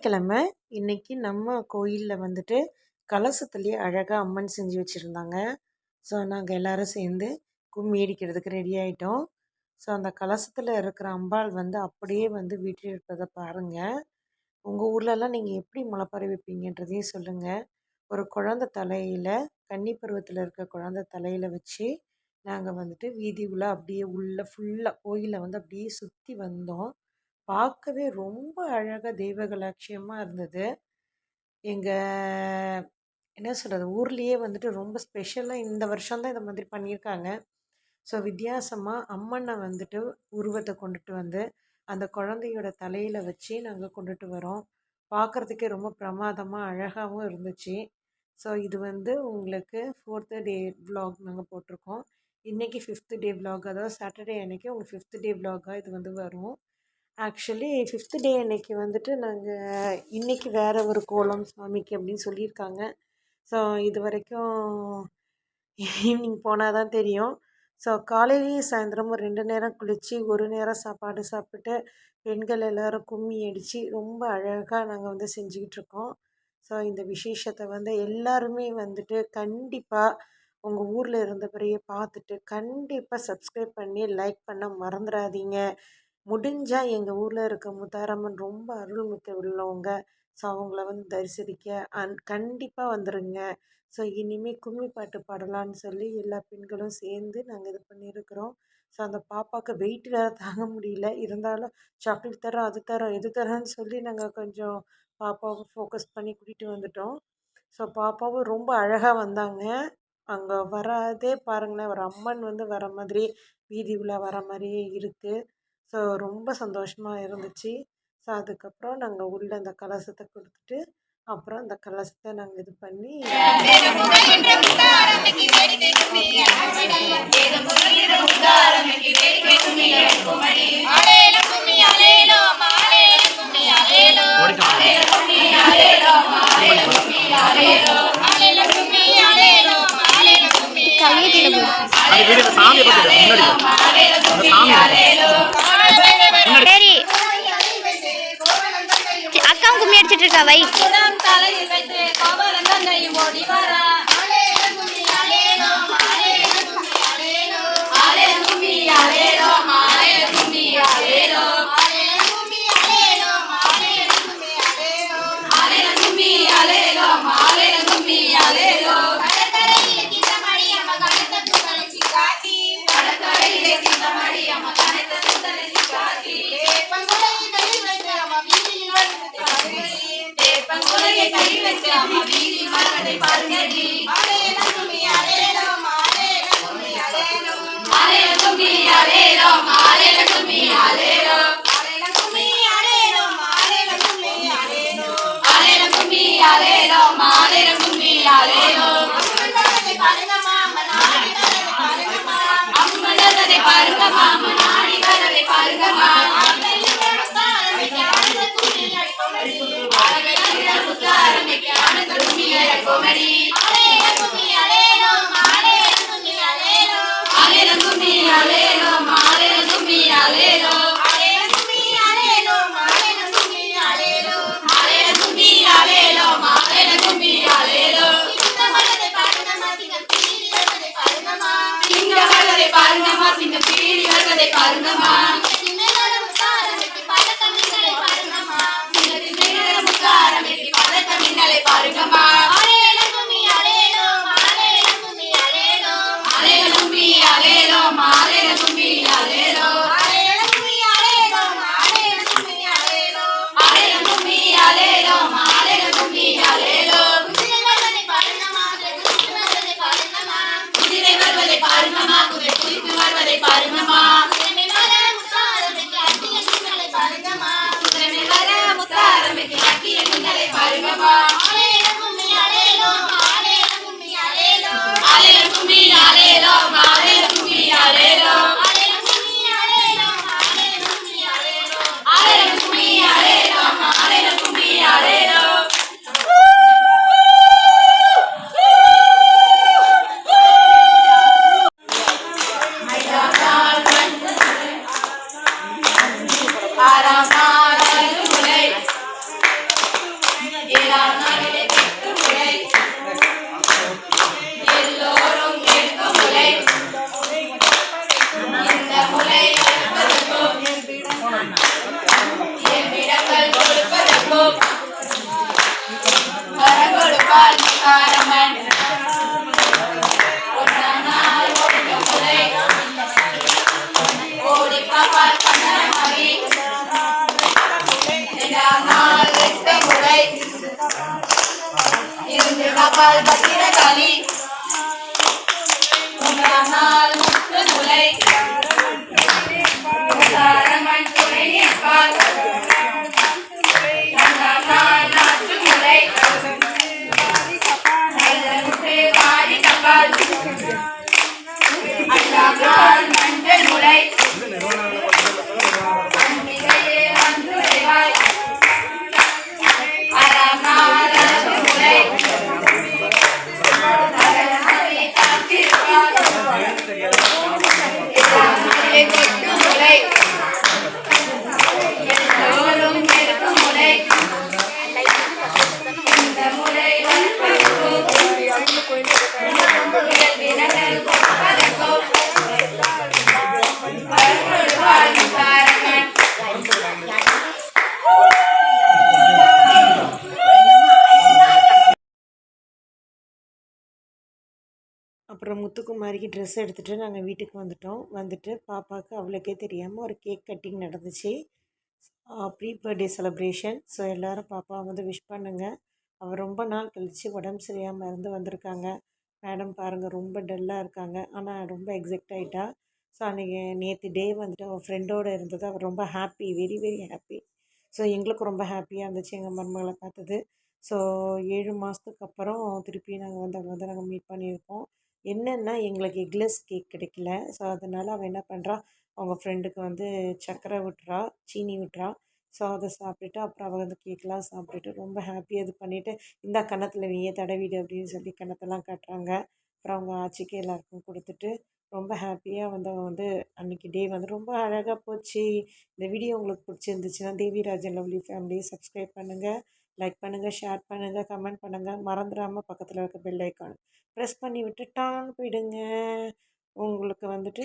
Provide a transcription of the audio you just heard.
சனிக்கிழமை இன்னைக்கு நம்ம கோயிலில் வந்துட்டு கலசத்துலேயே அழகாக அம்மன் செஞ்சு வச்சுருந்தாங்க. ஸோ நாங்கள் எல்லோரும் சேர்ந்து கும்மி அடிக்கிறதுக்கு ரெடி ஆகிட்டோம். ஸோ அந்த கலசத்தில் இருக்கிற அம்பாள் வந்து அப்படியே வந்து வீட்டில் இருப்பதை பாருங்கள். உங்கள் ஊர்லலாம் நீங்கள் எப்படி முளைப்பாரி வைப்பீங்கன்றதையும் சொல்லுங்கள். ஒரு குழந்தை தலையில் கன்னி பருவத்தில் இருக்க குழந்தை தலையில் வச்சு நாங்கள் வந்துட்டு வீதி உள்ள அப்படியே உள்ள ஃபுல்லாக கோயிலை வந்து அப்படியே சுற்றி வந்தோம். பார்க்கவே ரொம்ப அழகாக தெய்வகலாட்சியமாக இருந்தது. எங்கள் என்ன சொல்கிறது, ஊர்லேயே வந்துட்டு ரொம்ப ஸ்பெஷலாக இந்த வருஷம்தான் இதை மாதிரி பண்ணியிருக்காங்க. ஸோ வித்தியாசமாக அம்மனை வந்துட்டு உருவத்தை கொண்டுட்டு வந்து அந்த குழந்தையோட தலையில் வச்சு நாங்கள் கொண்டுட்டு வரோம். பார்க்குறதுக்கே ரொம்ப பிரமாதமாக அழகாகவும் இருந்துச்சு. ஸோ இது வந்து உங்களுக்கு 4th டே vlog நாங்கள் போட்டிருக்கோம். இன்றைக்கி 5th டே vlog, அதாவது சாட்டர்டே அன்றைக்கி உங்களுக்கு 5th டே vlog-ஆக இது வந்து வரும். ஆக்சுவலி 5th டே அன்னைக்கு வந்துட்டு நாங்கள் இன்றைக்கி வேறு ஒரு கோலம் சாமிக்கு அப்படின்னு சொல்லியிருக்காங்க. ஸோ இது வரைக்கும் ஈவினிங் போனால் தான் தெரியும். ஸோ காலையிலேயும் சாயந்தரமும் 2 நேரம் குளித்து 1 நேரம் சாப்பாடு சாப்பிட்டு பெண்கள் எல்லோரும் கும்மி அடித்து ரொம்ப அழகாக நாங்கள் வந்து செஞ்சுக்கிட்ருக்கோம். ஸோ இந்த விசேஷத்தை வந்து எல்லாருமே வந்துட்டு கண்டிப்பாக உங்கள் ஊரில் இருந்தபடியே பார்த்துட்டு கண்டிப்பாக சப்ஸ்கிரைப் பண்ணி லைக் பண்ண மறந்துடாதீங்க. முடிஞ்சால் எங்கள் ஊரில் இருக்க முத்தாரம்மன் ரொம்ப அருள்மிக்க உள்ளவங்க. ஸோ அவங்கள வந்து தரிசனிக்க கண்டிப்பாக வந்துடுங்க. ஸோ இனிமேல் கும்மி பாட்டு பாடலான்னு சொல்லி எல்லா பெண்களும் சேர்ந்து நாங்கள் இது பண்ணியிருக்கிறோம். ஸோ அந்த பாப்பாவுக்கு வெயிட் வேறு தாங்க முடியல. இருந்தாலும் சாக்லேட் தரோம், அது தரோம், எது தரோன்னு சொல்லி நாங்கள் கொஞ்சம் பாப்பாவை ஃபோக்கஸ் பண்ணி கூட்டிகிட்டு வந்துட்டோம். ஸோ பாப்பாவும் ரொம்ப அழகாக வந்தாங்க. அங்கே வராதே பாருங்களேன், ஒரு அம்மன் வந்து வர மாதிரி வீதி உலா வர மாதிரியே இருக்குது. ஸோ ரொம்ப சந்தோஷமாக இருந்துச்சு. ஸோ அதுக்கப்புறம் நாங்கள் உள்ள அந்த கலசத்தை கொடுத்துட்டு அப்புறம் அந்த கலசத்தை நாங்கள் இது பண்ணி சரி அக்கா கும்மி அடிச்சிட்டு இருக்கா வை. காப்பாள் பத்திரகாளி உன்னாள் முத்து முலை தாரமன் துணை நிற்பாள் நாள் நாற்று முலை வாரி கப்பால் அண்ணாள் மஞ்சள் முலை அன்பிகையே வந்து விரைவாய் அறம் நாள் அழகு முலை அரணை காத்திருப்பாள் கொட்டு முலை எல்லோரும் இருக்கும் முலை இந்த முலை அப்புறம் முத்துக்குமாரிக்கு ட்ரெஸ் எடுத்துகிட்டு நாங்கள் வீட்டுக்கு வந்துட்டு பாப்பாவுக்கு அவளுக்கே தெரியாமல் ஒரு கேக் கட்டிங் நடந்துச்சு. Pre birthday celebration. ஸோ எல்லோரும் பாப்பாவை வந்து விஷ் பண்ணுங்க. அவள் ரொம்ப நாள் கழித்து உடம்பு சரியாமல் இருந்து வந்திருக்காங்க. மேடம் பாருங்கள் ரொம்ப டல்லாக இருக்காங்க. ஆனால் ரொம்ப எக்ஸைட் ஆகிட்டா. ஸோ அன்றைக்கி நேற்று டே வந்துட்டு அவள் ஃப்ரெண்டோடு இருந்தது. அவள் ரொம்ப happy, very very happy. So எங்களுக்கு ரொம்ப ஹாப்பியாக இருந்துச்சு எங்கள் மருமகளை பார்த்தது. ஸோ 7 மாதத்துக்கு அப்புறம் திருப்பி நாங்கள் வந்து நாங்கள் மீட் பண்ணியிருக்கோம். என்னென்னா எங்களுக்கு எக்லெஸ் கேக் கிடைக்கல. ஸோ அதனால் அவள் என்ன பண்ணுறா, அவங்க ஃப்ரெண்டுக்கு வந்து சர்க்கரை விட்டுறா, சீனி விட்டுறா. ஸோ அதை சாப்பிட்டுட்டு அப்புறம் அவள் வந்து கேக்கெலாம் சாப்பிட்டுட்டு ரொம்ப ஹாப்பியாக இது பண்ணிவிட்டு இந்த கன்னத்தில் நீயே தடவிடு அப்படின்னு சொல்லி கன்னத்தெல்லாம் காட்டுறாங்க. அப்புறம் அவங்க ஆச்சிக்கு எல்லாருக்கும் கொடுத்துட்டு ரொம்ப ஹாப்பியாக வந்து அவள் வந்து அன்றைக்கி டே வந்து ரொம்ப அழகாக போச்சு. இந்த வீடியோ உங்களுக்கு பிடிச்சிருந்துச்சுன்னா தேவிராஜன் லவ்லி ஃபேமிலியை சப்ஸ்கிரைப் பண்ணுங்கள், லைக் பண்ணுங்கள், ஷேர் பண்ணுங்கள், கமெண்ட் பண்ணுங்கள். மறந்துடாமல் பக்கத்தில் இருக்க பெல் ஐக்கான் ப்ரெஸ் பண்ணி விட்டு டான் போயிடுங்க. உங்களுக்கு வந்துட்டு